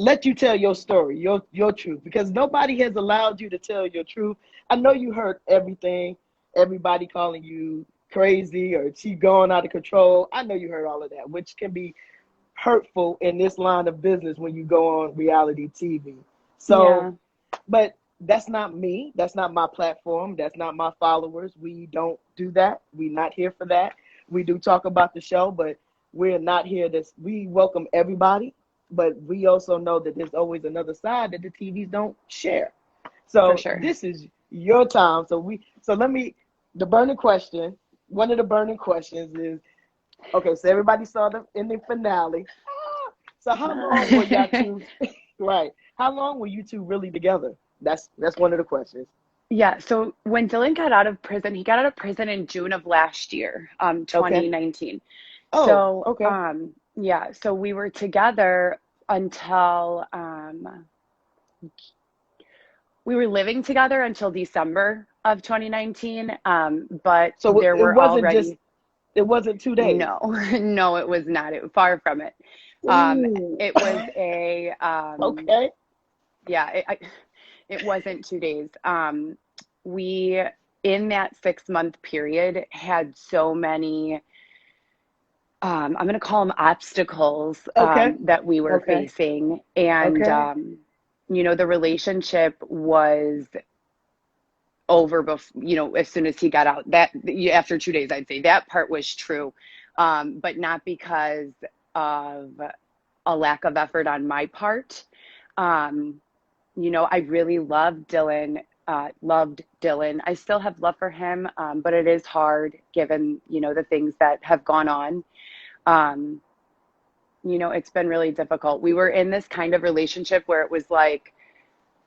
let you tell your story, your truth, because nobody has allowed you to tell your truth. I know you heard everything, everybody calling you crazy or she going out of control. I know you heard all of that, which can be hurtful in this line of business when you go on reality TV. So, Yeah, but that's not me. That's not my platform. That's not my followers. We don't do that. We're not here for that. We do talk about the show, but we're not here to, we welcome everybody, but we also know that there's always another side that the TVs don't share. for So sure. this is your time. So let me, the burning question, one of the burning questions is, okay, so everybody saw the in the finale. So how long were y'all two, right? How long were you two really together? That's one of the questions. Yeah, so when Dylan got out of prison, he got out of prison in June of last year, Okay. 2019. Oh, So, okay. yeah, so we were together until we were living together until December of 2019. But So there it were wasn't just, already, it wasn't 2 days. no, no, it was not. It far from it. Um, Ooh. it was a Okay. yeah, it wasn't 2 days. We in that 6 month period had so many I'm going to call them obstacles Okay. that we were Okay. facing. And, Okay. the relationship was over before, as soon as he got out. That after 2 days, I'd say that part was true, but not because of a lack of effort on my part. Um, I really loved Dylan. I still have love for him, but it is hard given, the things that have gone on. Um, it's been really difficult. We were in this kind of relationship where it was like,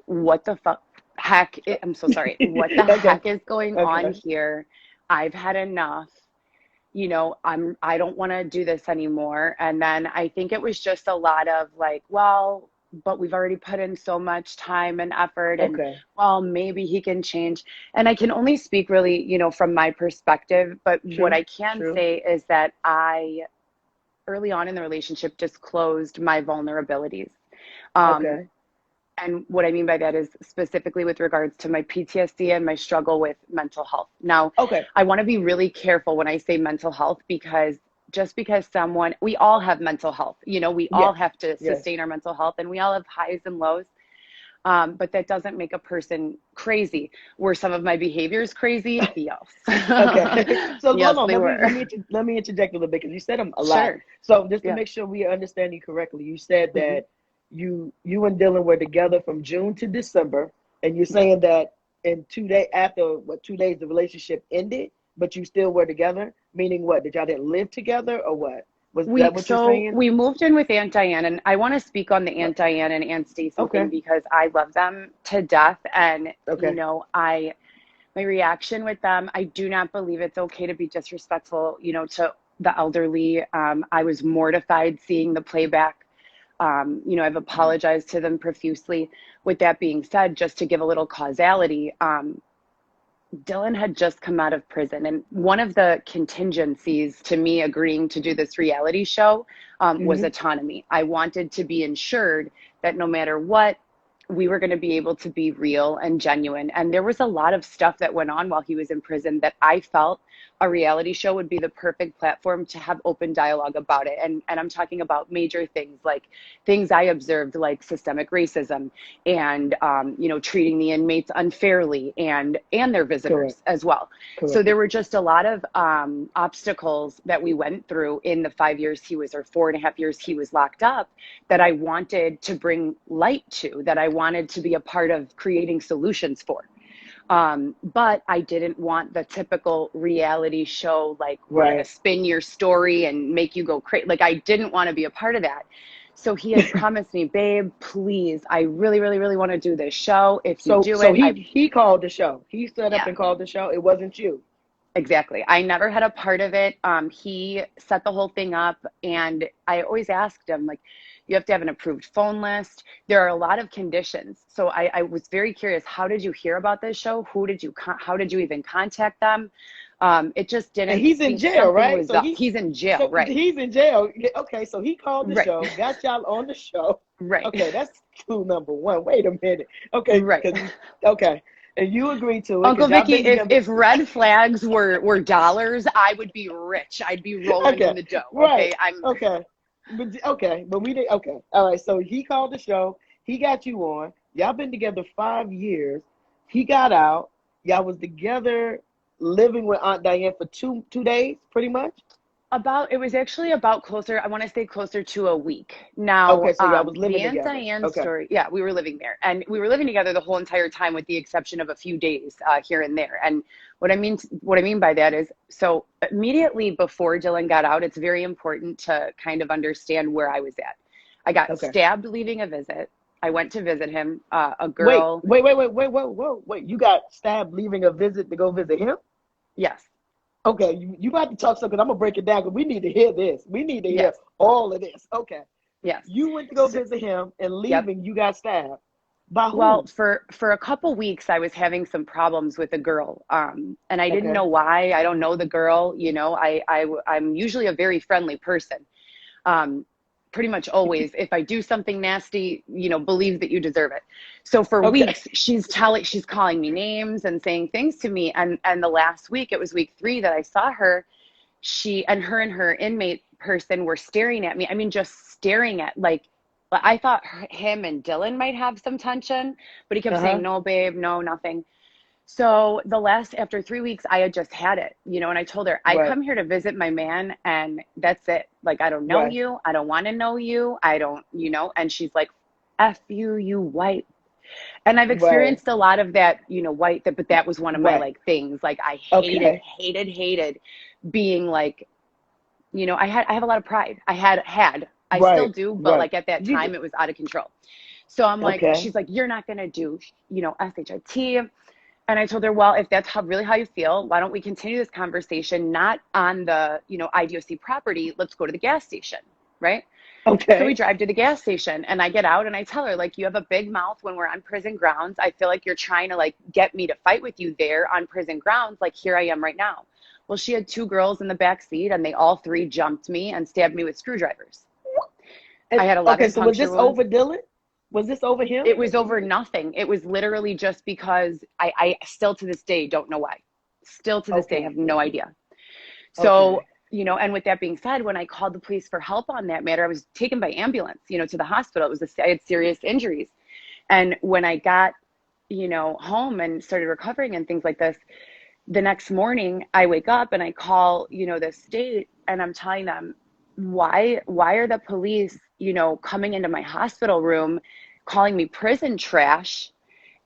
what the fuck heck? I'm so sorry. What the Okay. heck is going on Okay. here? I've had enough. I don't want to do this anymore. And then I think it was just a lot of like, well, but we've already put in so much time and effort, and Okay. well, maybe he can change. And I can only speak really, from my perspective, but what True. I can True. say is that I early on in the relationship disclosed my vulnerabilities. Um, Okay. and what I mean by that is specifically with regards to my PTSD and my struggle with mental health. Now, Okay. I want to be really careful when I say mental health, because just because we all have mental health, we all Yes. have to Yes. sustain our mental health, and we all have highs and lows. But that doesn't make a person crazy. Were some of my behaviors crazy? Yes. Okay. So hold Yes, on. they were. Let me interject a little bit because you said them a lot. Sure. So just to Yeah. make sure we understand you correctly, you said Hmm. that you and Dylan were together from June to December, and you're Yes. saying that in 2 days after what 2 days the relationship ended, but you still were together. Meaning what? That y'all didn't live together or what? Was that We what you're so saying? we moved in with Aunt Diane, and I want to speak on the Aunt Diane and Aunt Stacy thing Okay. because I love them to death. And Okay. I my reaction with them, I do not believe it's okay to be disrespectful, to the elderly. I was mortified seeing the playback. I've apologized to them profusely. With that being said, just to give a little causality, Dylan had just come out of prison, and one of the contingencies to me agreeing to do this reality show was Hmm. autonomy. I wanted to be ensured that no matter what, we were going to be able to be real and genuine. And there was a lot of stuff that went on while he was in prison that I felt a reality show would be the perfect platform to have open dialogue about it. And I'm talking about major things like things I observed, like systemic racism and treating the inmates unfairly and their Correct. visitors as well. So Correct. there were just a lot of obstacles that we went through in the 5 years he was, or 4.5 years he was locked up, that I wanted to bring light to, that I wanted to be a part of creating solutions for. But I didn't want the typical reality show, like we're going to Right. spin your story and make you go crazy. Like I didn't want to be a part of that. So he had promised me, babe, please, I really, really, really want to do this show. If you do So it, he called the show. He set up yeah, and called the show. It wasn't you. exactly. I never had a part of it. He set the whole thing up, and I always asked him, like, you have to have an approved phone list. There are a lot of conditions. So I was very curious. How did you hear about this show? How did you even contact them? It just And didn't he's in seem, jail, something right? was up. He's in jail, So right? he's in jail. Yeah, okay, so he called the Right. show, got y'all on the show. Right. Okay, that's clue number one. Wait a minute. Okay, Right. because okay, and you agreed to it Uncle because y'all Vicky, been together. if red flags were dollars, I would be rich. I'd be rolling in Okay, the dough. right. Okay. I'm Okay, but we did. Okay, all right. So he called the show. He got you on. Y'all been together 5 years. He got out. Y'all was together, living with Aunt Diane for two days, pretty much. It was actually about closer, I want to say closer to a week. Now, Okay, so y'all was living the Aunt together. Diane Okay. story, yeah, we were living there and we were living together the whole entire time with the exception of a few days here and there. And what I mean by that is, so immediately before Dylan got out, it's very important to kind of understand where I was at. I got Okay. stabbed leaving a visit. I went to visit him, a Wait, girl. wait, wait, wait, wait, whoa, whoa, wait. You got stabbed leaving a visit to go visit him? Yes, Okay, you about to talk something. I'm gonna break it down because we need to hear this. We need to hear yes, all of this. Okay. yes. You went to go So, visit him and yep. leaving, you got stabbed. By Well, who? for a couple weeks, I was having some problems with a girl, and I didn't Okay. know why. I don't know the girl. I'm usually a very friendly person. Um, Pretty much always, if I do something nasty, believe that you deserve it. So for Okay. weeks, she's calling me names and saying things to me. And the last week, it was week 3 that I saw her. Her and her inmate person were staring at me. I mean, just staring at, like, I thought him and Dylan might have some tension, but he kept saying, Uh-huh. no, babe, no, nothing. So after 3 weeks, I had just had it, and I told her, I Right. come here to visit my man and that's it. Like, I don't know Right. you. I don't want to know you. I don't, and she's like, F you, you white. And I've Right. experienced a lot of that, white, but that was one of my Right. like things. Like I hated, Okay. hated, hated being like, I have a lot of pride. I still Right. do, but Right. like at that You time did. it was out of control. So Okay. she's like, you're not going to do, SHIT. And I told her, well, if that's really how you feel, why don't we continue this conversation, not on the, IDOC property. Let's go to the gas station. Right. So we Okay. drive to the gas station and I get out and I tell her, like, you have a big mouth when we're on prison grounds. I feel like you're trying to like get me to fight with you there on prison grounds. Like, here I am right now. Well, she had 2 girls in the back seat and they all 3 jumped me and stabbed me with screwdrivers. And I had okay, 11 so was puncture this wounds. over Dylan? Was this over him? It was over nothing. It was literally just because I still to this day don't know why. Still to this day Okay. have no idea. So, Okay. and with that being said, when I called the police for help on that matter, I was taken by ambulance, to the hospital. I had serious injuries. And when I got, home and started recovering and things like this, the next morning I wake up and I call, the state and I'm telling them, why are the police, coming into my hospital room, calling me prison trash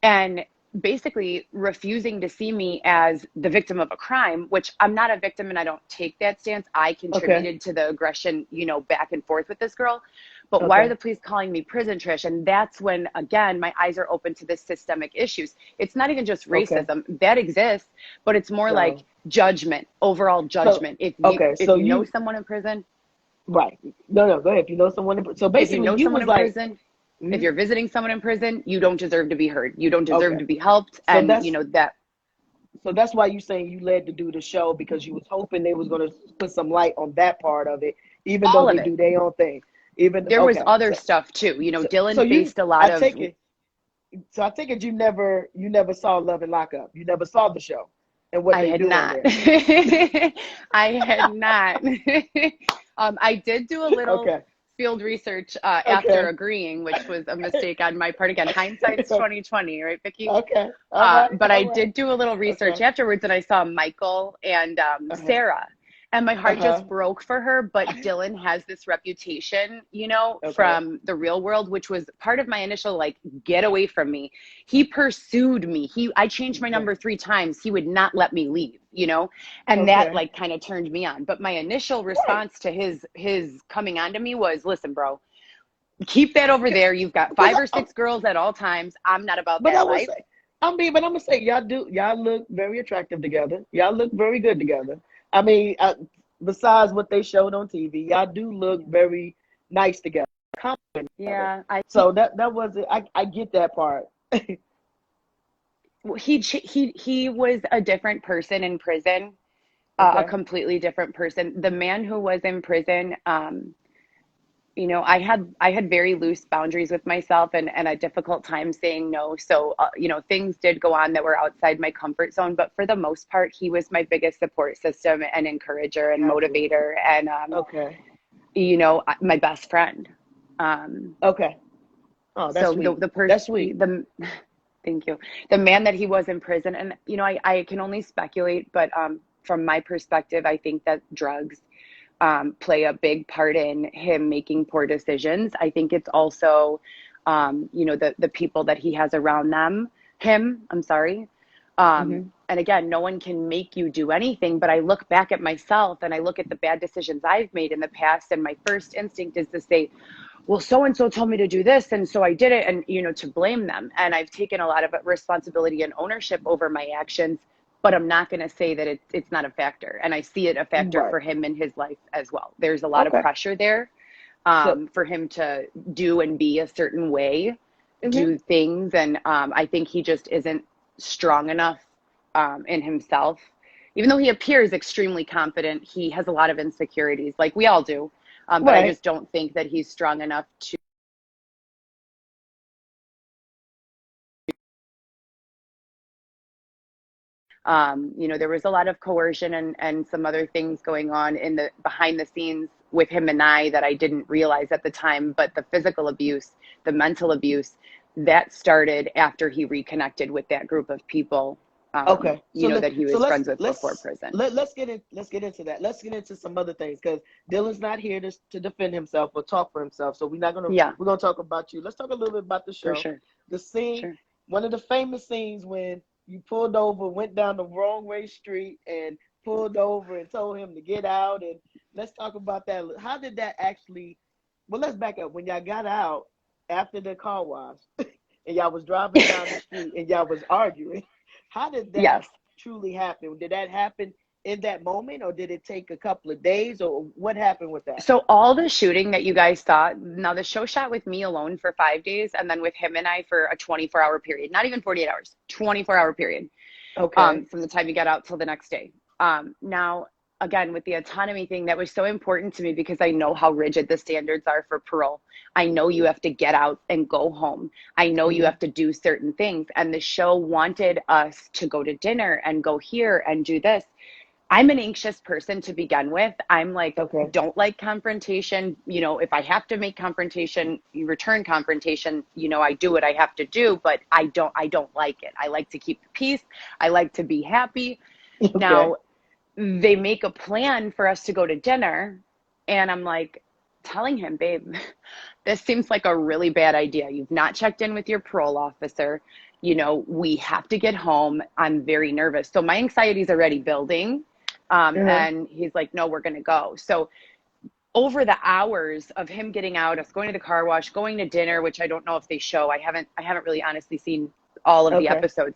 and basically refusing to see me as the victim of a crime, which I'm not a victim and I don't take that stance. I Okay. contributed to the aggression, back and forth with this girl. But why are Okay. the police calling me prison trash? And that's when, again, my eyes are open to the systemic issues. It's not even just Okay. racism that exists, but it's more like So judgment, overall so judgment. If you okay, if so you know you someone in prison, right. No, no, go ahead. If you know someone so if you basically know you someone was in like, prison, if mhm, you're visiting someone in prison, you don't deserve to be heard. You don't deserve okay. to be helped. So And that's that. so that's why you saying you led to do the show because you was hoping they was gonna put some light on that part of it, even though All of they it. do their own thing. Even There was okay. other stuff too. So Dylan you faced a lot I of. take it so I take it you never saw Love and Lockup. You never saw the show and what I they had do on not. there. I had not. I did do a little Okay. field research after Okay. agreeing, which was a mistake on my part. Again, hindsight's 2020, right, Vicky? Okay. All right. But I All right. did do a little research Okay. afterwards, and I saw Michael and Uh-huh. Sarah, and my heart Uh-huh. just broke for her. But Dylan has this reputation, Okay. from the real world, which was part of my initial like get away from me. He pursued me. I changed my Right. number 3 times. He would not let me leave, and that Okay. like kind of turned me on. But my initial Right. response to his coming on to me was, listen, bro, keep that over there. You've got Because 5 or 6 girls at all times. I'm not about but I that would life. say, but I'm gonna say y'all look very attractive together. Y'all look very good together. I mean, besides what they showed on TV, y'all do look very nice together. Compliment together. Yeah, I So that was it. I get that part. he was a different person in prison. a Okay. completely different person. The man who was in prison, I had very loose boundaries with myself and a difficult time saying no. So, things did go on that were outside my comfort zone, but for the most part, he was my biggest support system and encourager and Got you. motivator and, Okay. my best friend. Um, Okay. Oh, that's so the, sweet. the That's person, sweet. the, thank you. The man that he was in prison, and, I can only speculate, but, from my perspective, I think that drugs play a big part in him making poor decisions. I think it's also, the people that he has around him. I'm sorry. Hmm. And again, no one can make you do anything, but I look back at myself and I look at the bad decisions I've made in the past, and my first instinct is to say, well, so and so told me to do this, and so I did it, and to blame them. And I've taken a lot of responsibility and ownership over my actions, but I'm not going to say that it's not a factor. And I see it a factor Right. for him in his life as well. There's a lot of Okay. pressure there, So, for him to do and be a certain way, hmm, do things, and, I think he just isn't strong enough, in himself. Even though he appears extremely confident, he has a lot of insecurities, like we all do. But I right. just don't think that he's strong enough to. There was a lot of coercion and some other things going on in the behind the scenes with him and I that I didn't realize at the time. But the physical abuse, the mental abuse, that started after he reconnected with that group of people, Okay. So that he so was friends with before prison. let's get into that. Let's get into some other things because Dylan's not here to defend himself or talk for himself. So Yeah, we're gonna talk about you. Let's talk a little bit about the for show. sure. The scene, Sure. one of the famous scenes when you pulled over, went down the wrong way street, and pulled over and told him to get out. And let's talk about that. How did that actually? Well, let's back up. When y'all got out after the car wash, and y'all was driving down the street, and y'all was arguing. How did that Yes. truly happen? Did that happen in that moment, or did it take a couple of days, or what happened with that? So all the shooting that you guys saw, now the show shot with me alone for 5 days, and then with him and I for a 24-hour period, not even 48 hours, 24-hour period. Okay. From the time you got out till the next day. Now, again, with the autonomy thing, that was so important to me because I know how rigid the standards are for parole. I know you have to get out and go home. I know you Hmm. have to do certain things. And the show wanted us to go to dinner and go here and do this. I'm an anxious person to begin with. I'm like, Okay. don't like confrontation. If I have to make confrontation, you return confrontation, I do what I have to do, but I don't like it. I like to keep the peace. I like to be happy. Okay. Now, they make a plan for us to go to dinner, and I'm like telling him, babe, this seems like a really bad idea. You've not checked in with your parole officer. We have to get home. I'm very nervous. So my anxiety is already building. Uh-huh. And he's like, no, we're going to go. So over the hours of him getting out, us going to the car wash, going to dinner, which I don't know if they show. I haven't really honestly seen all of the Okay. episodes.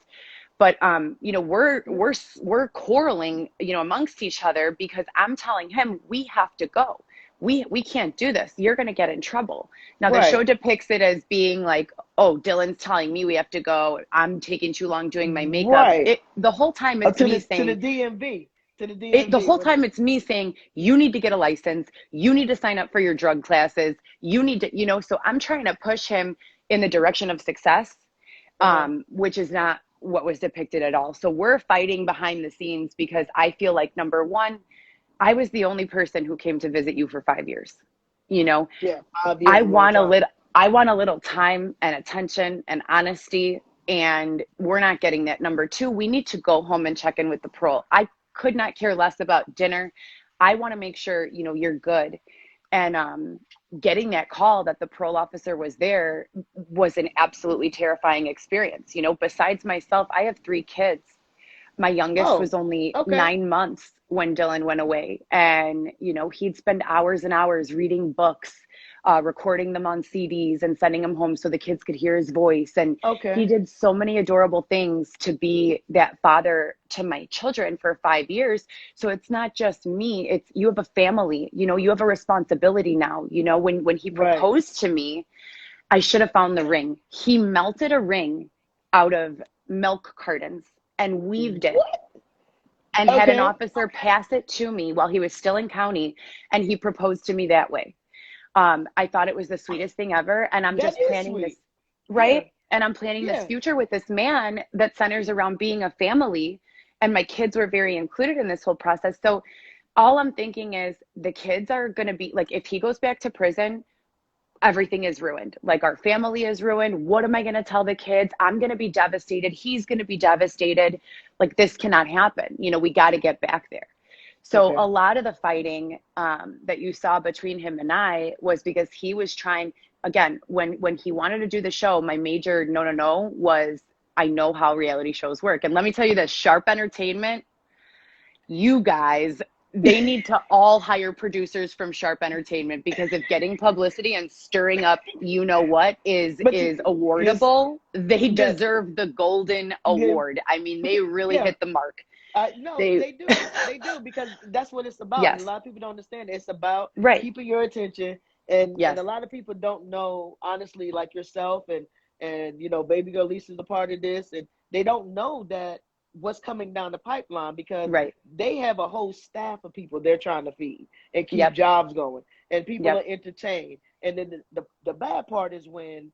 But we're quarreling, amongst each other because I'm telling him we have to go. We can't do this. You're going to get in trouble. Now the show Right. depicts it as being like, oh, Dylan's telling me we have to go. I'm taking too long doing my makeup. Right. The whole time it's me To the saying, DMV. To the the DMV whole when it time it's me saying, you need to get a license. You need to sign up for your drug classes. You need to, so I'm trying to push him in the direction of success, uh-huh. which is not what was depicted at all. So we're fighting behind the scenes because I feel like, number one, I was the only person who came to visit you for 5 years. You know, Yeah, 5 years I is a long want a time. little, I want a little time and attention and honesty, and we're not getting that. Number two, we need to go home and check in with the parole. I could not care less about dinner. I want to make sure, you're good. And getting that call that the parole officer was there was an absolutely terrifying experience. Besides myself, I have 3 kids. My youngest Oh, was only okay. 9 months when Dylan went away. And, he'd spend hours and hours reading books, recording them on CDs and sending them home so the kids could hear his voice. And he Okay. did so many adorable things to be that father to my children for 5 years. So it's not just me, it's you have a family, you have a responsibility now. When he Right. proposed to me, I should have found the ring. He melted a ring out of milk cartons and weaved it What? and had an Okay. officer pass it to me while he was still in county, and he proposed to me that way. I thought it was the sweetest thing ever, and I'm That just is planning this, sweet. Yeah. right? And I'm planning this Yeah. future with this man that centers around being a family, and my kids were very included in this whole process. So all I'm thinking is the kids are going to be like, if he goes back to prison, everything is ruined. Like our family is ruined. What am I going to tell the kids? I'm going to be devastated. He's going to be devastated. Like this cannot happen. You know, we got to get back there. So Okay. a lot of the fighting that you saw between him and I was because he was trying, again, when he wanted to do the show, my major no was, I know how reality shows work. And let me tell you this, Sharp Entertainment, you guys, they need to all hire producers from Sharp Entertainment, because if getting publicity and stirring up you know what But is yes, awardable, they that deserve the golden give award. I mean, they really yeah. hit the mark. No, They they do. They do because that's what it's about. And a yes, lot of people don't understand. It's about right. keeping your attention. And Yes, a lot of people don't know, honestly, like yourself and baby girl Lisa's a part of this, and they don't know that what's coming down the pipeline because right. they have a whole staff of people they're trying to feed and keep Yep, jobs going, and people yep, are entertained. And then the bad part is when,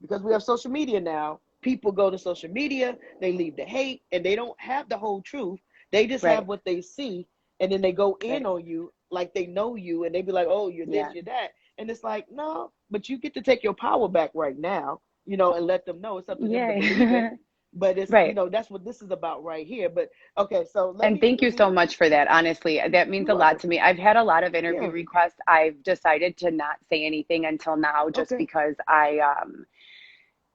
because we have social media now, people go to social media, they leave the hate, and they don't have the whole truth. They just have right, what they see, and then they go in right. on you like they know you, and they be like, "Oh, you're this, Yeah. you're that," and it's like, no, but you get to take your power back right now, and let them know it's up to them to believe it. Yay. But it's Right. that's what this is about right here. But okay, so And thank you let me. so much for that. Honestly, that means You're a lot welcome. to me. I've had a lot of interview Yeah. requests. I've decided to not say anything until now, just Okay. because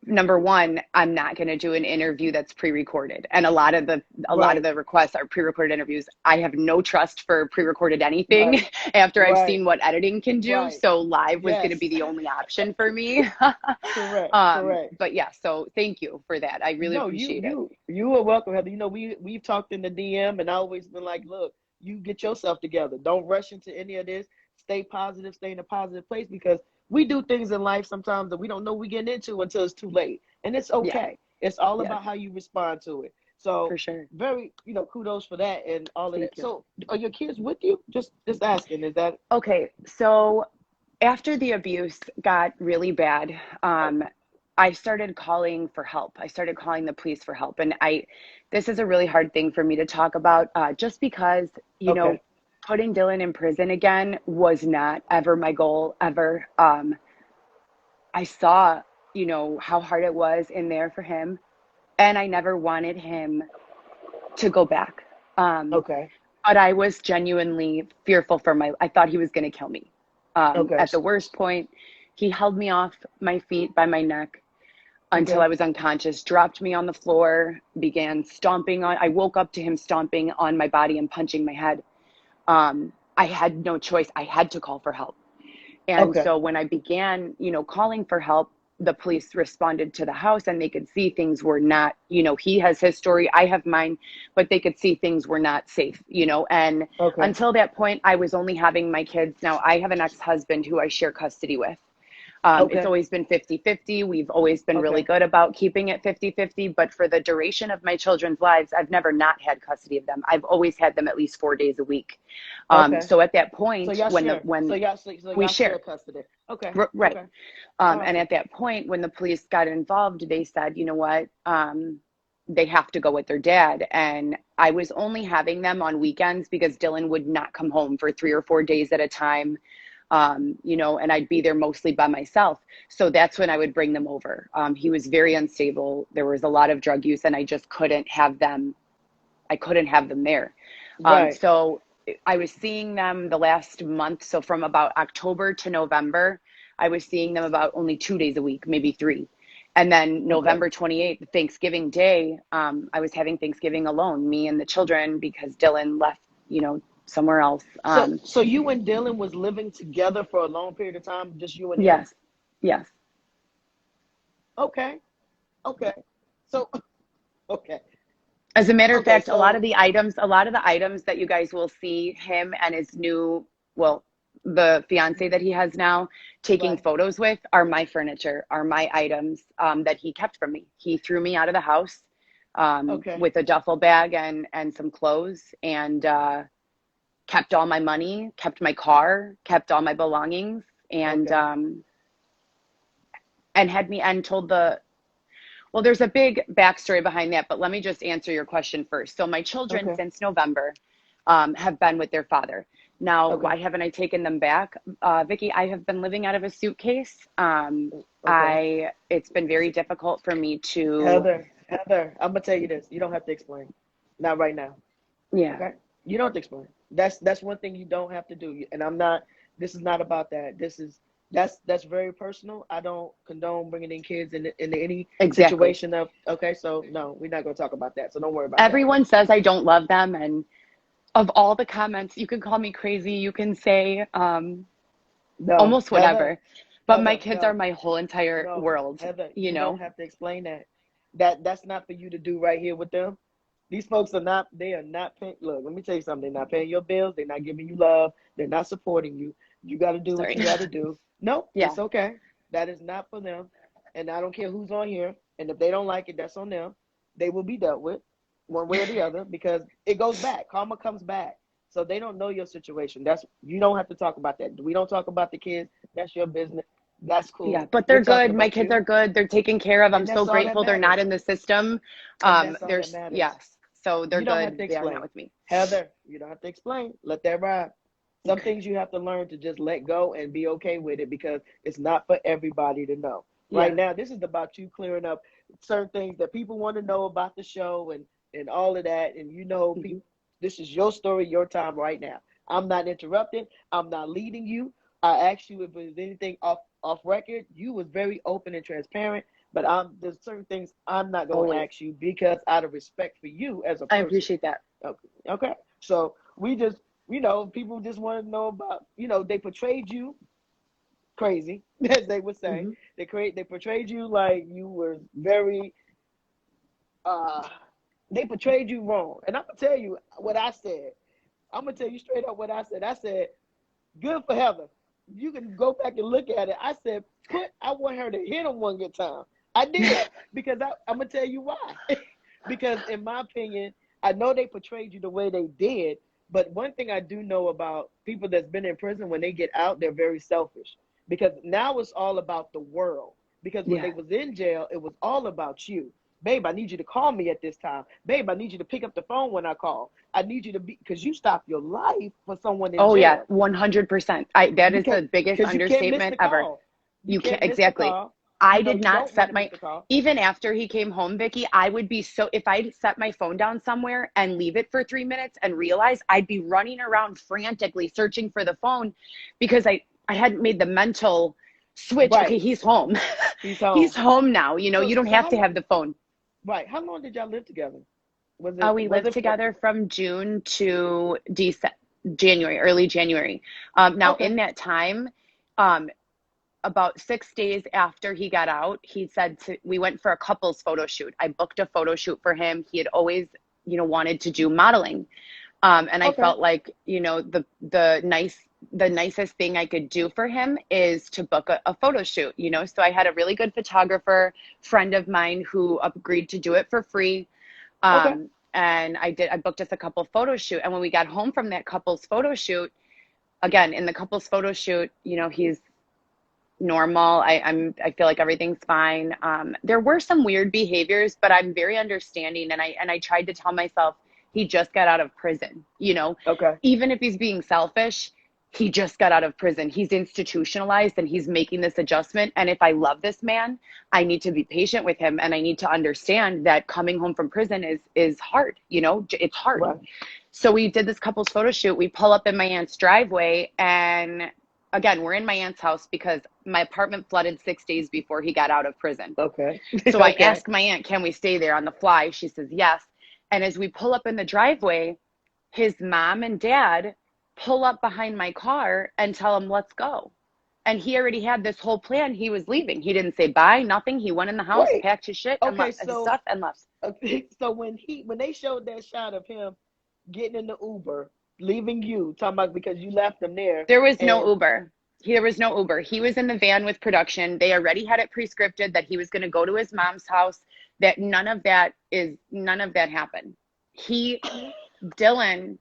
number one, I'm not going to do an interview that's pre-recorded, and a lot of Right. the requests are pre-recorded interviews. I have no trust for pre-recorded anything Right. after I've Right. seen what editing can do. Right. So live was going to Yes. be the only option for me. Correct. Correct. But yeah, so thank you for that. I really No, appreciate it. you are welcome, Heather. We've talked in the DM, and I always been like, look, you get yourself together. Don't rush into any of this. Stay positive. Stay in a positive place because we do things in life sometimes that we don't know we getting into until it's too late, and it's Yes, okay. It's all yes, about how you respond to it. for So sure. very, kudos for that and all of Thank that. you. So are your kids with you? Just asking. Is that Okay, so after the abuse got really bad, I started calling for help. I started calling the police for help. And this is a really hard thing for me to talk about, just because, okay? putting Dylan in prison again was not ever my goal, ever. I saw, how hard it was in there for him. And I never wanted him to go back. Um, Okay. but I was genuinely fearful for I thought he was going to kill me. Okay. At the worst point, he held me off my feet by my neck until Okay. I was unconscious, dropped me on the floor, began stomping I woke up to him stomping on my body and punching my head. I had no choice. I had to call for help. And Okay. so when I began, calling for help, the police responded to the house, and they could see things were not, he has his story, I have mine, but they could see things were not safe, and Okay. until that point, I was only having my kids. Now I have an ex-husband who I share custody with. It's Okay. always been 50-50. We've always been really Okay. good about keeping it 50-50. But for the duration of my children's lives, I've never not had custody of them. I've always had them at least 4 days a week. Okay. So at that So point, y'all when share. So when y'all we share share, custody. Okay. right. Okay. And Awesome. at that point, when the police got involved, they said, you know what? They have to go with their dad. And I was only having them on weekends because Dylan would not come home for 3 or 4 days at a time. And I'd be there mostly by myself. So that's when I would bring them over. He was very unstable. There was a lot of drug use, and I just couldn't have them. I couldn't have them there. Right. So I was seeing them the last month. So from about October to November, I was seeing them about only 2 days a week, maybe three. And then Okay. November 28th, Thanksgiving Day, I was having Thanksgiving alone, me and the children, because Dylan left, somewhere else. So you and Dylan was living together for a long period of time, just you and him? Yes, yes. Okay. Okay. So okay. As a matter of Okay. fact, So a lot of the items that you guys will see him and his new, well, the fiance that he has now taking right. photos with are my furniture, are my items that he kept from me. He threw me out of the house. Okay. with a duffel bag and some clothes, and kept all my money, kept my car, kept all my belongings, Okay. and had me and told the well, there's a big backstory behind that, but let me just answer your question first. So my children Okay. since November have been with their father. Now, Okay. why haven't I taken them back? Vicky, I have been living out of a suitcase. Okay. It's been very difficult for me to, Heather, I'm gonna tell you this. You don't have to explain. Not right now. yeah, Okay? You don't have to explain. That's one thing you don't have to do. And I'm not. This is not about that. That's very personal. I don't condone bringing in kids into any exactly. situation of. Okay, so no, we're not gonna talk about that. So don't worry about that. Everyone says I don't love them. And of all the comments, you can call me crazy, you can say No, almost whatever. But my kids are No, my whole entire no, world, Heather, you you don't know? have to explain that. That's not for you to do right here with them. These folks are not, they are not paying. Look, let me tell you something. They're not paying your bills. They're not giving you love. They're not supporting you. You got to do what Sorry. you got to do. No, Yeah. it's okay. That is not for them. And I don't care who's on here. And if they don't like it, that's on them. They will be dealt with one way or the other because it goes back. Karma comes back. So they don't know your situation. That's you don't have to talk about that. We don't talk about the kids. That's your business. That's Yeah, cool. but We're they're talking good. My about kids you. are good. They're taken care of. I'm And so that's all that grateful they're not matters. in the system. And that's all that There's, matters. yes. So they're You don't have good. to They are not explain. with me. Heather, you don't have to explain. Let that ride. Some Okay. things you have to learn to just let go and be okay with it because it's not for everybody to know. Right Yeah. now, this is about you clearing up certain things that people want to know about the show and all of that. And you know, Hmm. people, this is your story, your time right now. I'm not interrupting. I'm not leading you. I asked you if there's anything off record. You was very open and transparent, but there's certain things I'm not gonna Always. ask you because out of respect for you as a I person. appreciate that. Okay. Okay. So we just, people just want to know about, they portrayed you crazy, as they would say. Hmm. They portrayed you like you were very, uh, they portrayed you wrong. And I'm gonna tell you what I said. I'm gonna tell you straight up what I said. I said, good for Heather. You can go back and look at it. I said, I want her to hit him one good time. I did because I'm gonna tell you why. Because in my opinion, I know they portrayed you the way they did, but one thing I do know about people that's been in prison when they get out, they're very selfish. Because now it's all about the world. Because when Yeah. they was in jail, it was all about you. Babe, I need you to call me at this time. Babe, I need you to pick up the phone when I call. I need you to be because you stopped your life for someone in Oh yeah, jail. 100%. That is Because the biggest because you can't miss understatement the ever. call. You You can't, can't miss the exactly. call. I did You not don't want set to miss my, the call. even after he came home, Vicky, I would be so, if I'd set my phone down somewhere and leave it for 3 minutes and realize, I'd be running around frantically searching for the phone because I hadn't made the mental switch. Okay, Right. he's home. He's He's home. home now. You don't So have how to long? have the phone. Right. How long did y'all live together? Was it We was lived it for together from June to January, early January. Now, okay. in that time, um, about 6 days after he got out, he said we went for a couples photo shoot. I booked a photo shoot for him. He had always, wanted to do modeling. And I Okay. felt like, the nicest thing I could do for him is to book a photo shoot. So I had a really good photographer friend of mine who agreed to do it for free. Okay. And I booked us a couple photo shoot. And when we got home from that couple's photo shoot, again, in the couple's photo shoot, he's normal. I feel like everything's fine. There were some weird behaviors, but I'm very understanding. And I tried to tell myself he just got out of prison. Okay. Even if he's being selfish, he just got out of prison. He's institutionalized and he's making this adjustment. And if I love this man, I need to be patient with him. And I need to understand that coming home from prison is hard. It's hard. Right. So we did this couple's photo shoot. We pull up in my aunt's driveway, and again, we're in my aunt's house because my apartment flooded 6 days before he got out of prison. Okay. So I Okay. asked my aunt, can we stay there on the fly? She says yes. And as we pull up in the driveway, his mom and dad pull up behind my car and tell him, let's go. And he already had this whole plan. He was leaving. He didn't say bye, nothing. He went in the house, Wait. packed his shit and Okay. left his So stuff and left. okay. So when they showed that shot of him getting in the Uber, leaving you, talking about because you left him there, There was no and Uber. There was no Uber. He was in the van with production. They already had it pre-scripted that he was going to go to his mom's house. That none of that happened. He, Dylan,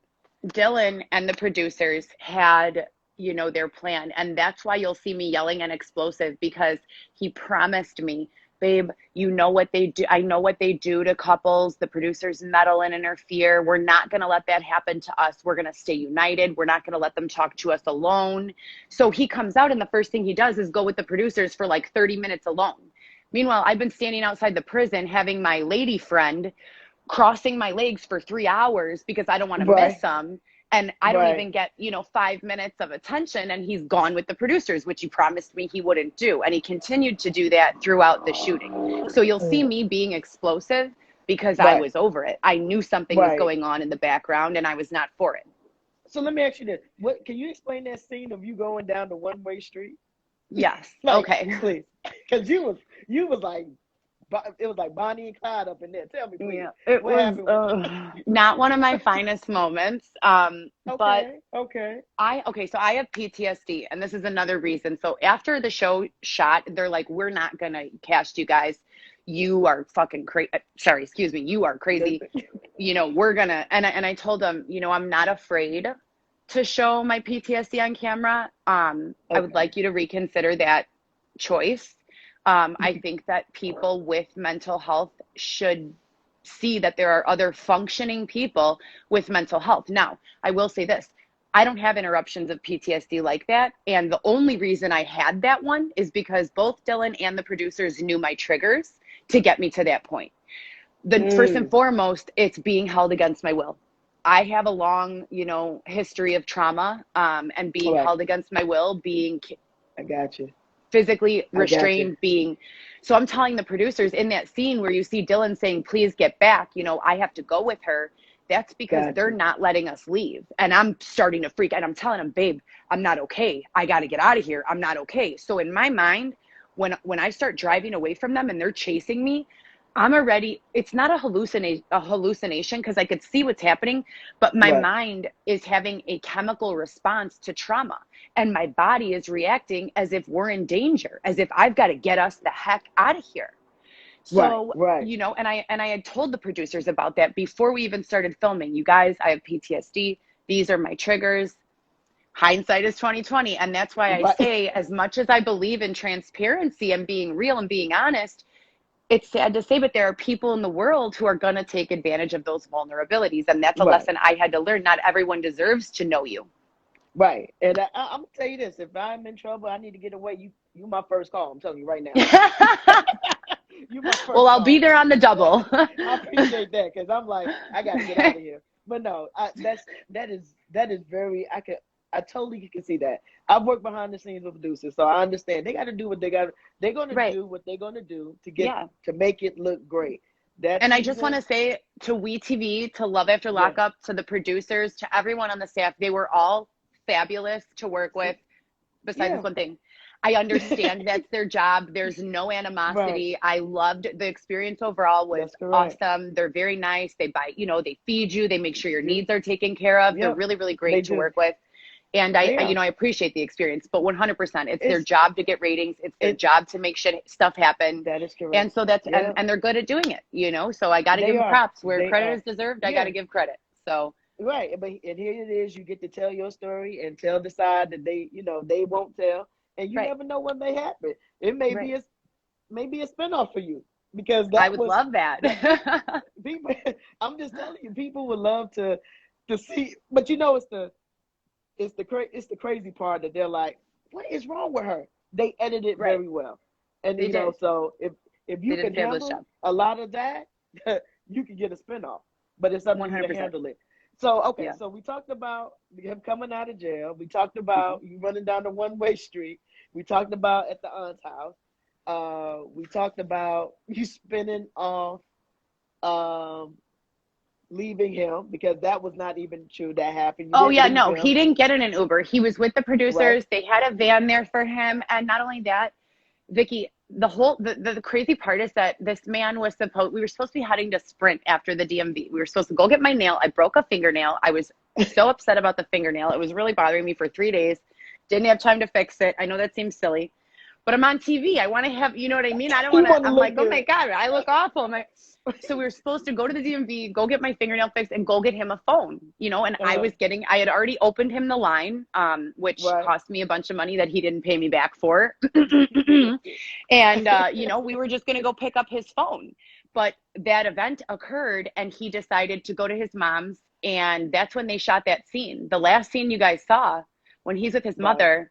Dylan and the producers had, you know, their plan. And that's why you'll see me yelling and explosive, because he promised me, babe, you know what they do. I know what they do to couples. The producers meddle and interfere. We're not going to let that happen to us. We're going to stay united. We're not going to let them talk to us alone. So he comes out and the first thing he does is go with the producers for like 30 minutes alone. Meanwhile, I've been standing outside the prison having my lady friend crossing my legs for 3 hours because I don't want to Right. miss them. And I don't Right. even get, you know, 5 minutes of attention, and he's gone with the producers, which he promised me he wouldn't do. And he continued to do that throughout the shooting. So you'll see me being explosive because I Right. was over it. I knew something was Right. going on in the background and I was not for it. So let me ask you this: what can you explain that scene of you going down the one-way street? Yes. Like, Okay. please, because you was like, it was like Bonnie and Clyde up in there. Tell me, please, Yeah, it what was happened with not one of my finest moments. But Okay, okay, okay, so I have PTSD, and this is another reason. So after the show shot, they're like, we're not gonna cast you guys. You are fucking crazy. Sorry, excuse me. You are crazy. You know, we're gonna, and I told them, you know, I'm not afraid to show my PTSD on camera. I would okay, like you to reconsider that choice. I think that people with mental health should see that there are other functioning people with mental health. Now, I will say this. I don't have interruptions of PTSD like that. And the only reason I had that one is because both Dylan and the producers knew my triggers to get me to that point. The first and mm, foremost, it's being held against my will. I have a long, you know, history of trauma, and being all right, held against my will, being I got you, physically I got you, restrained, being, so I'm telling the producers in that scene where you see Dylan saying, please get back, you know, I have to go with her. That's because got they're you, not letting us leave. And I'm starting to freak, and I'm telling them, babe, I'm not okay. I got to get out of here. I'm not okay. So in my mind, when I start driving away from them and they're chasing me, I'm already, it's not a hallucination because I could see what's happening, but my right, mind is having a chemical response to trauma, and my body is reacting as if we're in danger, as if I've got to get us the heck out of here. right, So, right, you know, and I had told the producers about that before we even started filming. You guys, I have PTSD. These are my triggers. Hindsight is 2020, and that's why I right, say, as much as I believe in transparency and being real and being honest, it's sad to say, but there are people in the world who are going to take advantage of those vulnerabilities. And that's a right. lesson I had to learn. Not everyone deserves to know you. Right, and I'm gonna tell you this: if I'm in trouble, I need to get away. You my first call. I'm telling you right now. You my Well, first I'll be call. there on the double. I appreciate that because I'm like, I got to get out of here. But no, that is very. I totally can see that. I've worked behind the scenes with producers, so I understand. They got to do what they got. They're gonna Right. do what they're gonna do Yeah. to make it look great. That And I just want season, to say to WeTV, to Love After yeah. Lockup, to the producers, to everyone on the staff, they were all fabulous to work with, besides this Yeah. one thing. I understand that's their job. There's no Right. animosity. I loved the experience overall, was That's correct. awesome. They're very nice. They buy, you know, they feed you, they make sure your You. needs are taken care of. They're Yep. really, really They great to do. work with. And They you are. know, I appreciate the experience, but 100%, it's their It's job to get ratings. It's their it. job to make stuff happen. That is correct. And so that's, Yeah. and they're good at doing it, you know? So I got to give They them are. props where They credit are. is deserved. I got Yeah. to give credit. So, Right, but and here it is. You get to tell your story and tell the side that they won't tell, and you right, never know what may happen. It may be right. maybe a spinoff for you because I that would was love that. that people. I'm just telling you, people would love to see, but it's the crazy part that they're like, what is wrong with her? They edited Right. very well, and They did. so if They you did a can fabulous handle job. a lot of that, you can get a spinoff. But it's up to you to 100%. handle it. So okay, Yeah. so we talked about him coming out of jail. We talked Hmm. about you running down the one-way street. We talked about at the aunt's house. We talked about you spinning off, um, leaving him because that was not even true. That happened. You Oh didn't yeah, leave no, him, he didn't get in an Uber. He was with the right? producers. They had a van there for him. And not only that, Vicky, the crazy part is that this man was we were supposed to be heading to Sprint after the DMV. We were supposed to go get my nail. I broke a fingernail. I was so upset about the fingernail. It was really bothering me for 3 days. Didn't have time to fix it. I know that seems silly, but I'm on TV. I want to have, you know what I mean? I don't He want to, want to I'm look like, oh good. my God, I look awful. So we were supposed to go to the DMV, go get my fingernail fixed, and go get him a phone, you know, and I had already opened him the line, which Right. cost me a bunch of money that he didn't pay me back for. And, you know, we were just going to go pick up his phone. But that event occurred and he decided to go to his mom's. And that's when they shot that scene. The last scene you guys saw when he's with his Right. mother,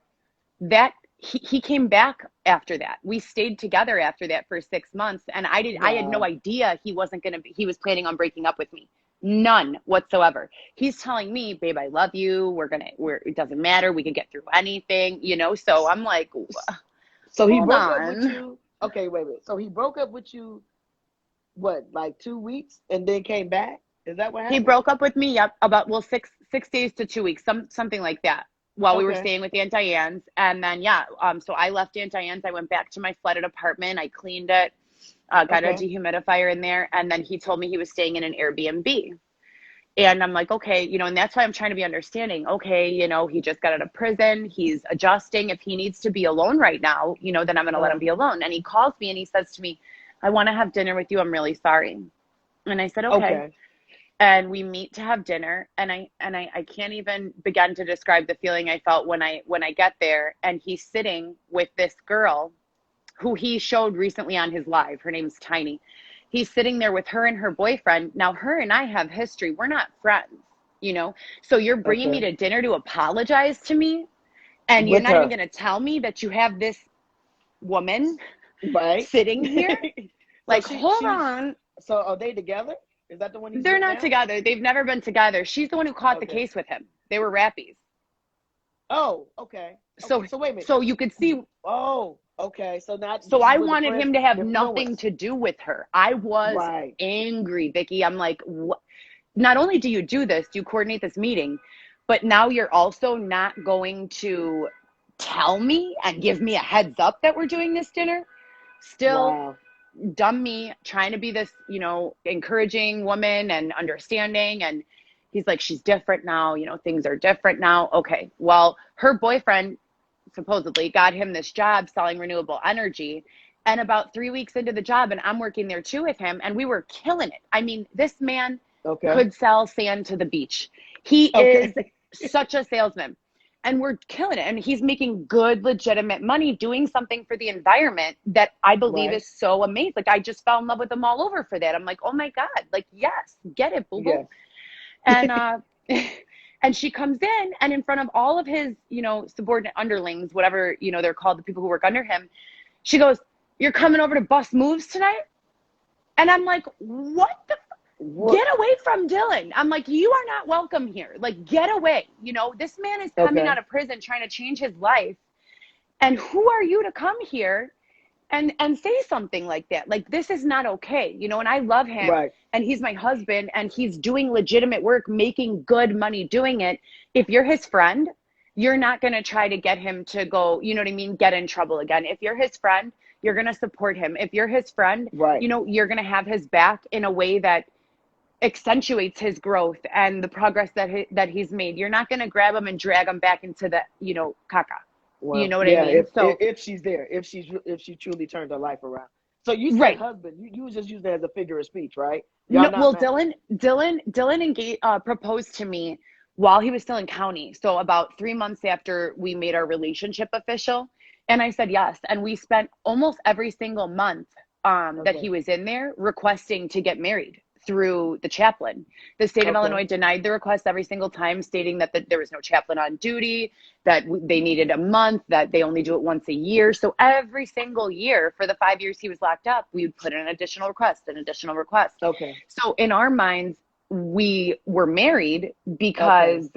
that he came back after that. We stayed together after that for 6 months. And I had no Wow. idea he was planning on breaking up with me. None whatsoever. He's telling me, babe, I love you. It doesn't matter. We can get through anything, you know? So I'm like, So he hold broke up with on. you. Okay, wait. So he broke up with you, what, like 2 weeks, and then came back? Is that what He happened? broke up with me, yep, about, well, six days to 2 weeks, something like that, while we were Okay. staying with Aunt Diane's. And then, yeah, so I left Aunt Diane's. I went back to my flooded apartment. I cleaned it, got a Okay. dehumidifier in there. And then he told me he was staying in an Airbnb. And I'm like, okay, you know, and that's why I'm trying to be understanding. Okay, you know, he just got out of prison. He's adjusting. If he needs to be alone right now, you know, then I'm going to let him be alone. And he calls me and he says to me, I want to have dinner with you. I'm really sorry. And I said, okay. Okay. And we meet to have dinner. And I can't even begin to describe the feeling I felt when I get there and he's sitting with this girl who he showed recently on his live. Her name's Tiny. He's sitting there with her and her boyfriend. Now, her and I have history. We're not friends, you know? So you're bringing me Okay. to dinner to apologize to me, and you're With not even her. going to tell me that you have this woman Right. sitting here? So Like, hold she's on. so are they together? Is that the one he's They're with not now? together. They've never been together. She's the one who caught the Okay. case with him. They were rappies. Oh, okay. Okay. So, So wait a minute. so you could see. Oh, okay. So now So this is I where the wanted friends him to have nothing influence. to do with her. I was Right. angry, Vicky. I'm like, what? Not only do you do this, do you coordinate this meeting, but now you're also not going to tell me and give me a heads up that we're doing this dinner. Still, Wow. dumb me trying to be this, you know, encouraging woman and understanding. And he's like, she's different now. You know, things are different now. Okay. Well, her boyfriend supposedly got him this job selling renewable energy. And about 3 weeks into the job, and I'm working there too with him, and we were killing it. I mean, this man Okay. could sell sand to the beach. He is Okay. such a salesman. And we're killing it. And he's making good, legitimate money doing something for the environment that I believe Right. is so amazing. Like, I just fell in love with him all over for that. I'm like, oh my God, like, yes, get it, boo boo. Yes. And and she comes in, and in front of all of his, you know, subordinate underlings, whatever, you know, they're called, the people who work under him, she goes, you're coming over to bust moves tonight? And I'm like, what the What? get away from Dylan. I'm like, you are not welcome here. Like, get away. You know, this man is coming Okay. out of prison trying to change his life. And who are you to come here and say something like that? Like, this is not okay. You know, and I love him Right. and he's my husband and he's doing legitimate work, making good money doing it. If you're his friend, you're not going to try to get him to go, you know what I mean, get in trouble again. If you're his friend, you're going to support him. If you're his friend, Right. you know, you're going to have his back in a way that accentuates his growth and the progress that he's made. You're not going to grab him and drag him back into the, you know, caca. You Well, know what I yeah. mean? So, If she's there, if she truly turned her life around. So you said right. husband. You was just using it as a figure of speech, right? Y'all No, not well, married. Dylan proposed to me while he was still in county. So about 3 months after we made our relationship official. And I said yes. And we spent almost every single month that Okay. he was in there requesting to get married through the chaplain. The state of Okay. Illinois denied the request every single time, stating that there was no chaplain on duty, that they needed a month, that they only do it once a year. So every single year for the 5 years he was locked up, we would put in an additional request, an additional request. Okay. So in our minds, we were married Okay. because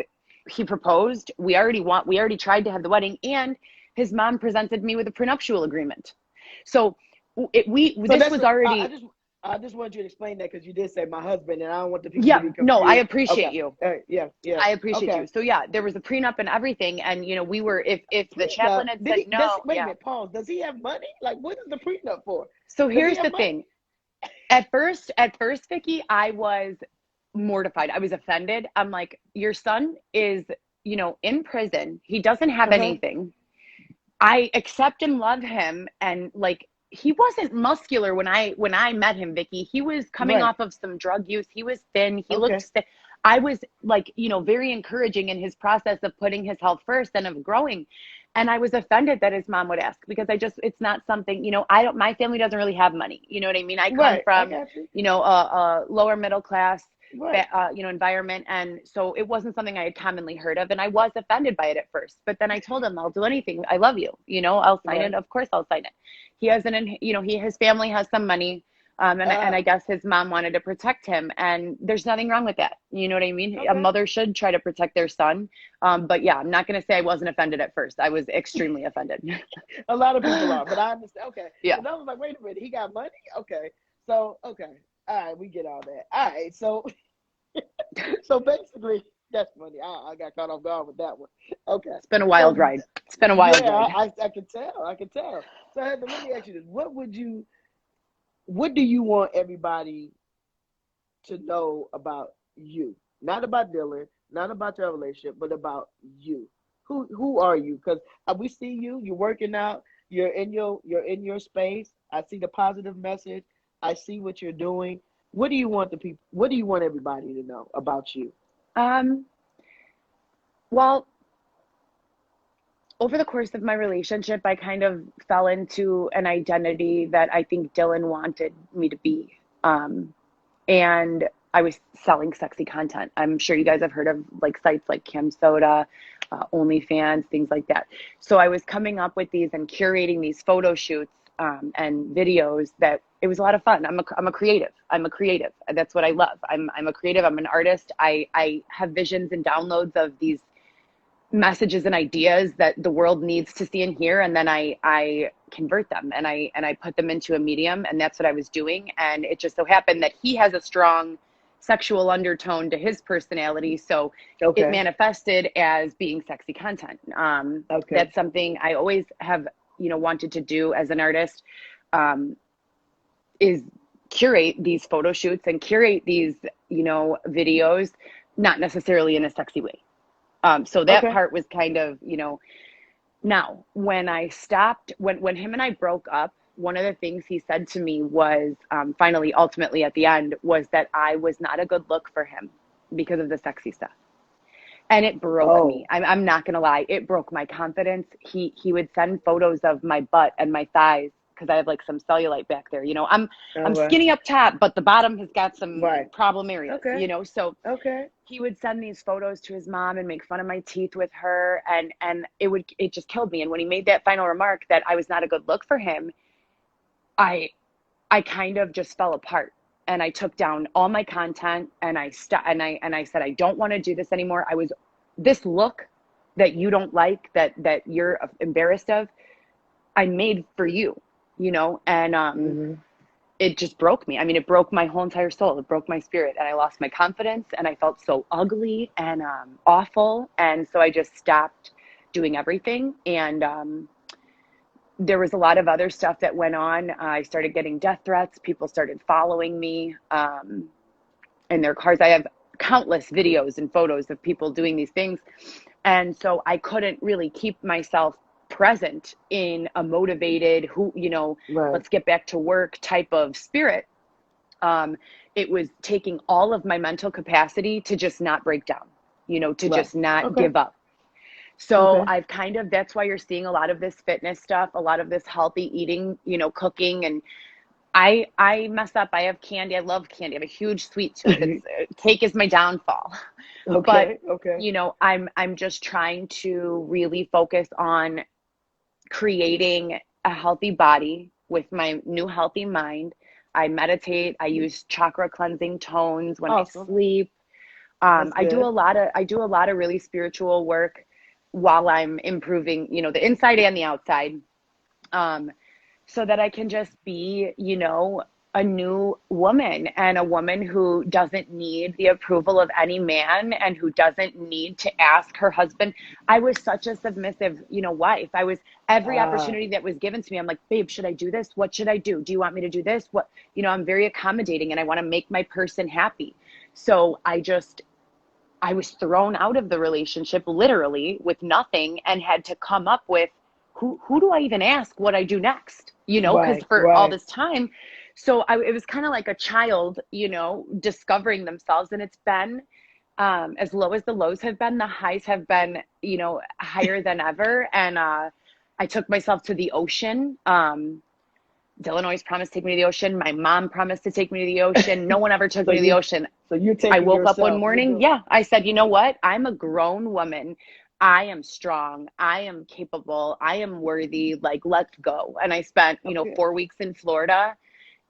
he proposed. We already tried to have the wedding, and his mom presented me with a prenuptial agreement. So So this that's was what already. I just want you to explain that because you did say my husband, and I don't want the people to Yeah, be no, I confused. Okay. appreciate you. Yeah. Yeah. I appreciate Okay. you. So yeah, there was a prenup and everything, and you know, we were, if the Prenup? chaplain had Did said he? Does no, wait a yeah. minute? Pause. Does he have money? Like, what is the prenup for? So Does he here's the have money? thing. At first, Vicky, I was mortified. I was offended. I'm like, your son is in prison. He doesn't have Uh-huh. anything. I accept and love him, and like he wasn't muscular when I met him, Vicky. He was coming Right. off of some drug use. He was thin. He looked Okay. sick. I was like, very encouraging in his process of putting his health first and of growing. And I was offended that his mom would ask, because it's not something, I don't, my family doesn't really have money. You know what I mean? I come Right. I from, got you. a lower middle class, Right. environment. And so it wasn't something I had commonly heard of. And I was offended by it at first, but then I told him, I'll do anything. I love you. I'll sign it. Right. Of course I'll sign it. He has his family has some money. And I Ah, guess his mom wanted to protect him, and there's nothing wrong with that. You know what I mean? A okay. mother should try to protect their son. But yeah, I'm not going to say I wasn't offended at first. I was extremely offended. A lot of people are, but I understand. Okay. Yeah. Because I was like, wait a minute, he got money? Okay. So, okay. All right, we get all that. All right. So, so basically, that's funny. I got caught off guard with that one. Okay. It's been a wild So, ride. It's been a wild yeah, ride. I can tell. I can tell. So, Heather, let me ask you this. What do you want everybody to know about you? Not about Dylan, not about your relationship, but about you. Who are you? Because we see you. You're working out. You're in your space. I see the positive message. I see what you're doing. What do you want the people? What do you want everybody to know about you? Um, well, over the course of my relationship, I kind of fell into an identity that I think Dylan wanted me to be. And I was selling sexy content. I'm sure you guys have heard of like sites like Cam Soda, OnlyFans, things like that. So I was coming up with these and curating these photo shoots, and videos that it was a lot of fun. I'm a creative. I'm a creative. That's what I love. I'm a creative. I'm an artist. I have visions and downloads of these messages and ideas that the world needs to see and hear, and then I convert them, and I put them into a medium, and that's what I was doing. And it just so happened that he has a strong sexual undertone to his personality, so it Okay. manifested as being sexy content. Okay. That's something I always have wanted to do as an artist, um, is curate these photo shoots and curate these videos, not necessarily in a sexy way. So that Okay. part was kind of, now when I stopped, when him and I broke up, one of the things he said to me was, finally, ultimately at the end, was that I was not a good look for him because of the sexy stuff. And it broke me. Oh. I'm not gonna lie, it broke my confidence. He would send photos of my butt and my thighs, because I have like some cellulite back there. All I'm right. skinny up top, but the bottom has got some Right. problem areas. Okay. So Okay. he would send these photos to his mom and make fun of my teeth with her, and it just killed me. And when he made that final remark that I was not a good look for him, I I kind of just fell apart, and I took down all my content, and I said I don't want to do this anymore. I was This look that you don't like, that you're embarrassed of, I made for you, and Mm-hmm. it just broke me. I mean, it broke my whole entire soul. It broke my spirit, and I lost my confidence, and I felt so ugly and awful. And so I just stopped doing everything. And there was a lot of other stuff that went on. I started getting death threats. People started following me in their cars. I have countless videos and photos of people doing these things. And so I couldn't really keep myself present in a motivated, Right. let's get back to work type of spirit. um, it was taking all of my mental capacity to just not break down, to Right. just not Okay. give up. So Okay. I've that's why you're seeing a lot of this fitness stuff, a lot of this healthy eating, cooking. And I mess up. I have candy. I love candy. I have a huge sweet tooth. Cake is my downfall. But Okay. Okay. I'm just trying to really focus on creating a healthy body with my new healthy mind. I meditate. I use chakra cleansing tones when I Awesome. sleep. That's good. I do a lot of really spiritual work while I'm improving, the inside and the outside. Um, so that I can just be, a new woman, and a woman who doesn't need the approval of any man, and who doesn't need to ask her husband. I was such a submissive, wife. I was Every Ah. opportunity that was given to me, I'm like, babe, should I do this? What should I do? Do you want me to do this? What, I'm very accommodating, and I want to make my person happy. So I was thrown out of the relationship literally with nothing and had to come up with who do I even ask what I do next? You know, because Right, for all right. this time. So it was kind of like a child, you know, discovering themselves. And it's been as low as the lows have been, the highs have been, you know, higher than ever. And I took myself to the ocean. Dylan always promised to take me to the ocean. My mom promised to take me to the ocean. No one ever took So me to the you ocean. so you're I taking woke up one yourself. You're morning. doing. Yeah. I said, you know what? I'm a grown woman. I am strong. I am capable. I am worthy. Like, let's go. And I spent, you know, Okay. 4 weeks in Florida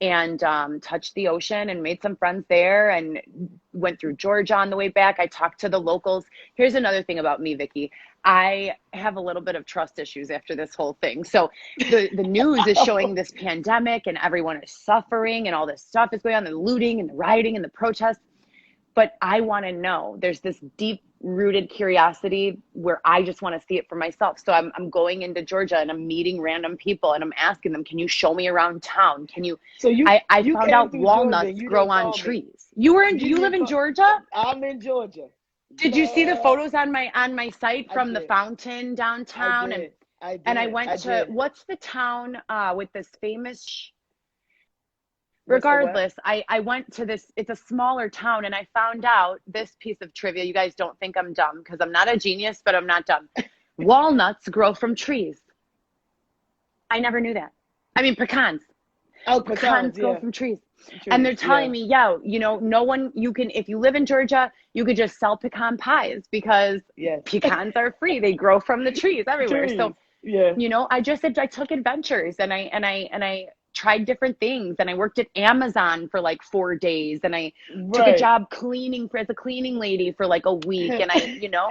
and touched the ocean and made some friends there and went through Georgia on the way back. I talked to the locals. Here's another thing about me, Vicky. I have a little bit of trust issues after this whole thing. So the news is showing this pandemic and everyone is suffering and all this stuff is going on, the looting and the rioting and the protests. But I want to know. There's this deep rooted curiosity where I just want to see it for myself. So I'm going into Georgia and I'm meeting random people and I'm asking them, can you show me around town? Can you, So I you found came out through Georgia and walnuts you grow didn't on call me. trees. You You live didn't in call. Georgia? I'm in Georgia. Did you see the Lord, photos on my site I from the did. fountain I downtown? did. I And I did. went I to, did. what's the town with this famous What's the what? regardless, I went to this, it's a smaller town, and I found out this piece of trivia. You guys don't think I'm dumb because I'm not a genius, but I'm not dumb. Walnuts grow from trees. I never knew that. I mean, pecans. Oh, Pecans pecans. grow Yeah, from trees. And they're trees. telling Yeah, me, yeah, you know, no one, you can, if you live in Georgia, you could just sell pecan pies because yes. pecans are free. They grow from the trees everywhere. So Trees. Yeah. you know, I took adventures and I tried different things and I worked at Amazon for like 4 days and I took a Right. job cleaning for as a cleaning lady for like a week and I, you know,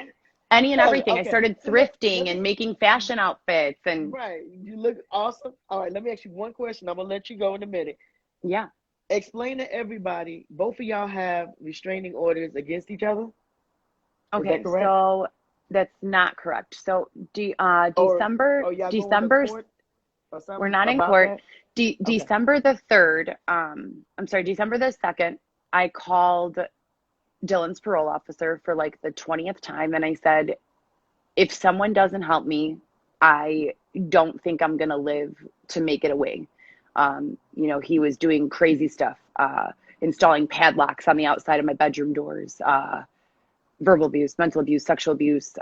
any and everything. I Okay. started So let thrifting me. and making fashion outfits and Right. You look awesome. All right. Let me ask you one question. I'm gonna let you go in a minute. yeah. Explain to everybody. Both of y'all have restraining orders against each other. Is that Okay, correct? so that's not correct. So Or y'all going to December, court or we're something not in about court. that? Okay. December the 3rd, I'm sorry, December the 2nd, I called Dylan's parole officer for like the 20th time. And I said, if someone doesn't help me, I don't think I'm going to live to make it away. You know, he was doing crazy stuff, installing padlocks on the outside of my bedroom doors, verbal abuse, mental abuse, sexual abuse,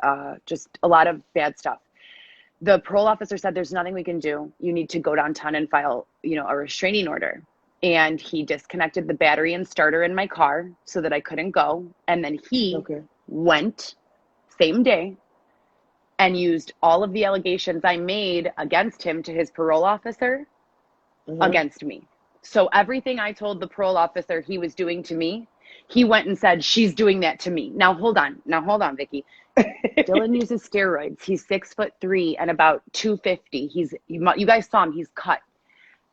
just a lot of bad stuff. The parole officer said, there's nothing we can do. You need to go downtown and file, you know, a restraining order. And he disconnected the battery and starter in my car so that I couldn't go. And then he Okay. went same day and used all of the allegations I made against him to his parole officer Uh-huh. against me. So everything I told the parole officer he was doing to me, he went and said, she's doing that to me. Now hold on. Now hold on, Vicky. Dylan uses steroids. He's 6'3" and about 250. You guys saw him. He's cut.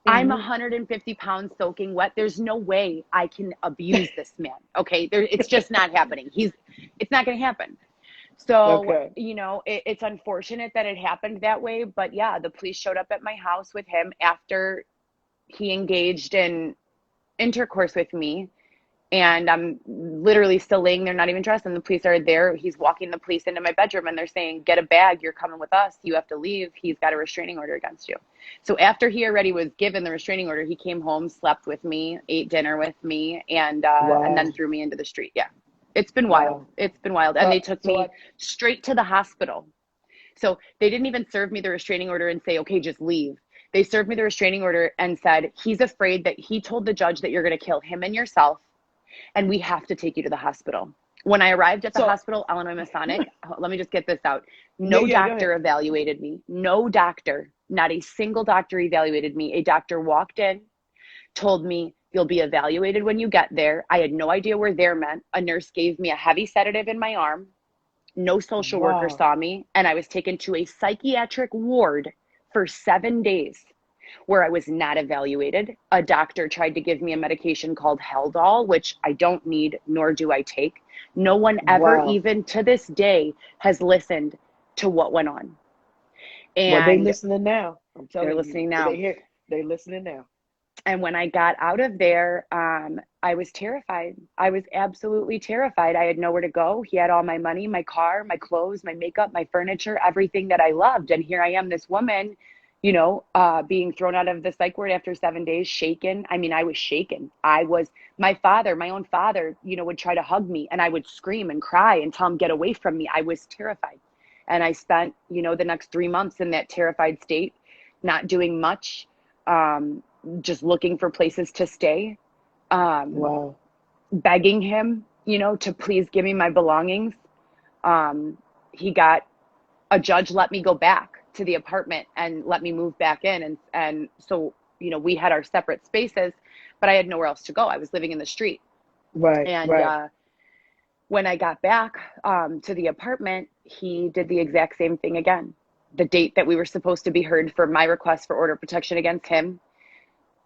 I'm Hmm. 150 pounds soaking wet. There's no way I can abuse this man. Okay, it's just not happening. It's not going to happen. So Okay. you know, it's unfortunate that it happened that way. But yeah, the police showed up at my house with him after he engaged in intercourse with me, and I'm literally still laying there, not even dressed. And the police are there. He's walking the police into my bedroom and they're saying, get a bag. You're coming with us. You have to leave. He's got a restraining order against you. So after he already was given the restraining order, he came home, slept with me, ate dinner with me, and then Wow. threw me into the street. Yeah. It's been wild. Wow. It's been wild. And So they took so I me straight to the hospital. So they didn't even serve me the restraining order and say, okay, just leave. They served me the restraining order and said, he's afraid that he told the judge that you're going to kill him and yourself and we have to take you to the hospital. When I arrived at the so hospital, Illinois Masonic, let me just get this out. yeah, No yeah, go ahead. doctor evaluated me. No doctor, not a single doctor evaluated me. A doctor walked in, told me, you'll be evaluated when you get there. I had no idea where there meant. A nurse gave me a heavy sedative in my arm. No social worker Wow. saw me. And I was taken to a psychiatric ward for 7 days where I was not evaluated. A doctor tried to give me a medication called Haldol, which I don't need, nor do I take. No one ever, Wow. even to this day, has listened to what went on. Well, they And listening now. I'm they're telling you. listening They now. hear they listening now. And when I got out of there, I was terrified. I was absolutely terrified. I had nowhere to go. He had all my money, my car, my clothes, my makeup, my furniture, everything that I loved. And here I am, this woman, being thrown out of the psych ward after 7 days, shaken. I mean, I was shaken. My father, my own father, would try to hug me and I would scream and cry and tell him, get away from me. I was terrified. And I spent, the next 3 months in that terrified state, not doing much. Just looking for places to stay, Wow. begging him, to please give me my belongings. He got a judge let me go back to the apartment and let me move back in. And so, we had our separate spaces, but I had nowhere else to go. I was living in the street. Right. And Right. when I got back to the apartment, he did the exact same thing again. The date that we were supposed to be heard for my request for order of protection against him,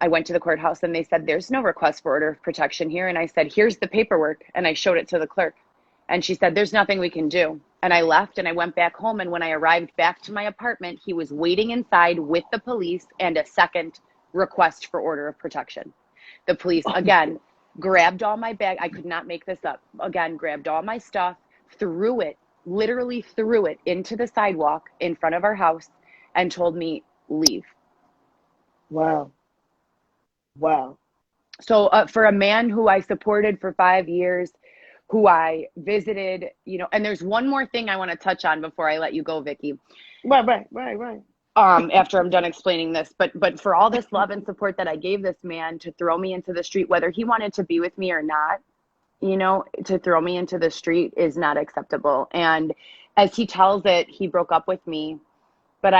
I went to the courthouse and they said, there's no request for order of protection here. And I said, here's the paperwork. And I showed it to the clerk. And she said, there's nothing we can do. And I left and I went back home. And when I arrived back to my apartment, he was waiting inside with the police and a second request for order of protection. The police, again, grabbed all my bag. I could not make this up. Again, grabbed all my stuff, literally threw it into the sidewalk in front of our house and told me, leave. Wow. Wow. So for a man who I supported for 5 years, who I visited, and there's one more thing I want to touch on before I let you go, Vicky. Right. After I'm done explaining this, but for all this love and support that I gave this man to throw me into the street, whether he wanted to be with me or not, to throw me into the street is not acceptable. And as he tells it, he broke up with me. But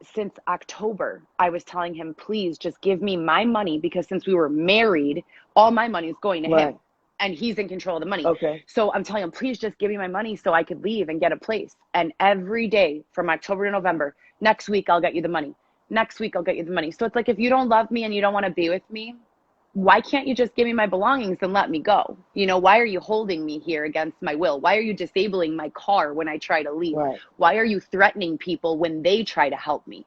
since October, I was telling him, please just give me my money, because since we were married, all my money is going to him and he's in control of the money. Okay. So I'm telling him, please just give me my money so I could leave and get a place. And every day from October to November, next week, I'll get you the money. Next week, I'll get you the money. So it's like, if you don't love me and you don't want to be with me, why can't you just give me my belongings and let me go? Why are you holding me here against my will? Why are you disabling my car when I try to leave? Right. Why are you threatening people when they try to help me?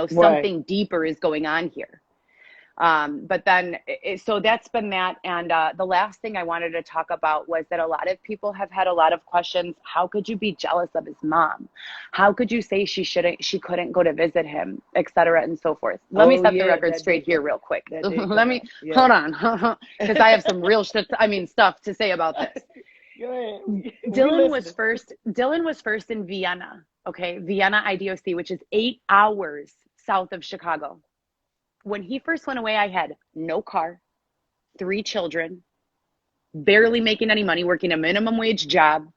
Something deeper is going on here. But then, so that's been that. And the last thing I wanted to talk about was that a lot of people have had a lot of questions. How could you be jealous of his mom? How could you say she couldn't go to visit him, et cetera, and so forth? Let me set the record straight here real quick. Let me, hold on, because I have some real stuff to say about this. Go ahead. Dylan was first in Vienna, okay? Vienna IDOC, which is 8 hours south of Chicago. When he first went away, I had no car, 3 children, barely making any money, working a minimum wage job.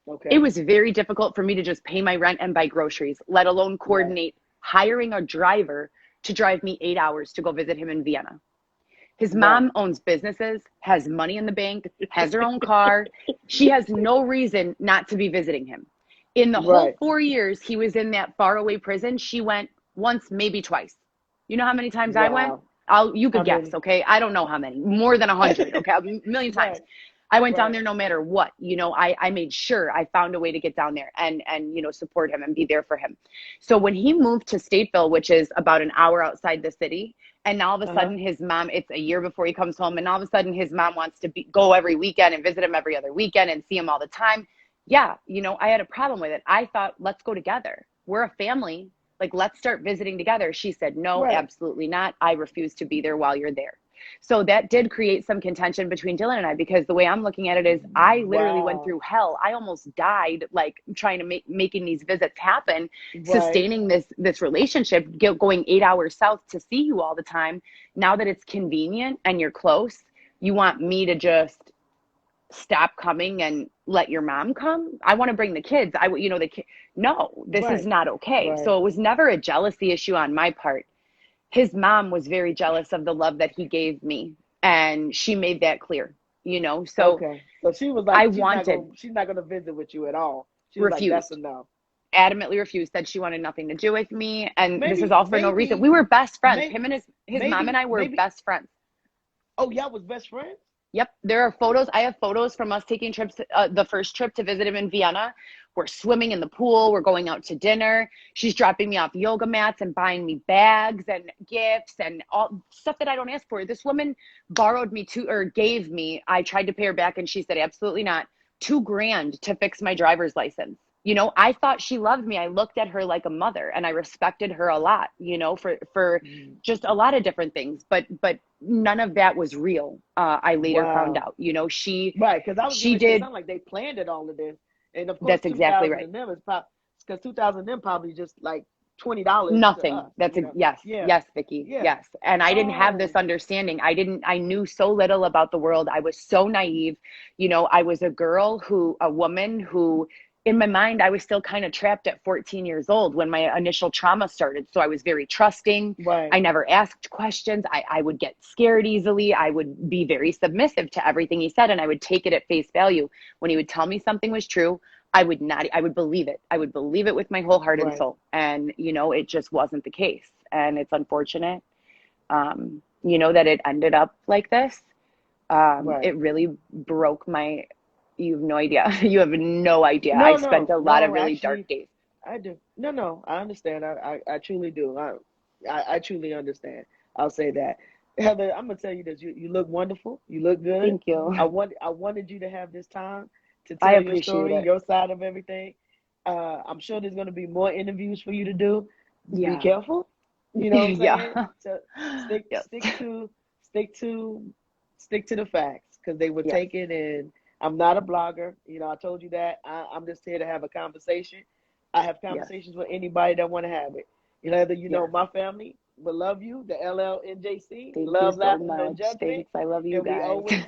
Okay. It was very difficult for me to just pay my rent and buy groceries, let alone coordinate hiring a driver to drive me 8 hours to go visit him in Vienna. His mom owns businesses, has money in the bank, has her own car. She has no reason not to be visiting him. In the whole 4 years he was in that faraway prison, she went once, maybe twice. You know how many times I went? You could guess, okay? I don't know how many. More than 100, okay? A million times. I went down there no matter what. I made sure I found a way to get down there and support him and be there for him. So when he moved to Stateville, which is about an hour outside the city, and now all of a sudden his mom, it's a year before he comes home, and all of a sudden his mom wants to go every weekend and visit him every other weekend and see him all the time. Yeah, I had a problem with it. I thought, let's go together. We're a family. Like, let's start visiting together. She said, no, absolutely not. I refuse to be there while you're there. So that did create some contention between Dylan and I, because the way I'm looking at it is I literally went through hell. I almost died, like trying to making these visits happen, sustaining this relationship, going 8 hours south to see you all the time. Now that it's convenient and you're close, you want me to just stop coming and let your mom come? I want to bring the kids. No, this is not okay. So it was never a jealousy issue on my part. His mom was very jealous of the love that he gave me, and she made that clear, so so she was like, she's not going to visit with you at all. She was refused. Like, that's a no. Adamantly refused, said she wanted nothing to do with me, and this is all for no reason. We were best friends. Him and his mom and I were best friends. Oh, y'all was best friends? Yep, there are photos. I have photos from us taking trips. The first trip to visit him in Vienna, we're swimming in the pool. We're going out to dinner. She's dropping me off yoga mats and buying me bags and gifts and all stuff that I don't ask for. This woman borrowed me two or gave me. I tried to pay her back, and she said absolutely not. 2 grand to fix my driver's license. I thought she loved me. I looked at her like a mother, and I respected her a lot. For Mm. just a lot of different things. But none of that was real. I later found Wow. out. She Right, because I was she going to say, it did. sounded like they planned it all of this, and of course, That's exactly 2,000 right. of them is probably because 2,000 of them probably just like $20 to Nothing. us, That's you a know. yes, Yeah, yes, Vicky, yeah. yes. And I didn't have this Oh, understanding. I knew so little about the world. I was so naive. I was a woman who, in my mind, I was still kind of trapped at 14 years old when my initial trauma started. So I was very trusting. right, I never asked questions. I would get scared easily. I would be very submissive to everything he said, and I would take it at face value. When he would tell me something was true, I would not, I would believe it. I would believe it with my whole heart and right, soul. And, it just wasn't the case. And it's unfortunate, that it ended up like this. right. It really broke you have no idea. You have no idea. I No, spent no, a lot of no. really dark Actually, days. I do. No, no. I understand. I truly do. I truly understand. I'll say that. Heather, I'm gonna tell you this. You look wonderful. You look good. Thank you. I wanted you to have this time to I tell your appreciate story, it. your side of everything. I'm sure there's gonna be more interviews for you to do. Be Yeah. careful. You know what I'm saying? Yeah. So stick Yes. stick to stick to stick to the facts because they will Yes. take it. And I'm not a blogger. I told you that. I'm just here to have a conversation. I have Yes. conversations with anybody that want to have it. Either Yes. my family will love you, the LLNJC, Thank you love, so laughter, no much. judgment, Thanks. I love you and we guys. always,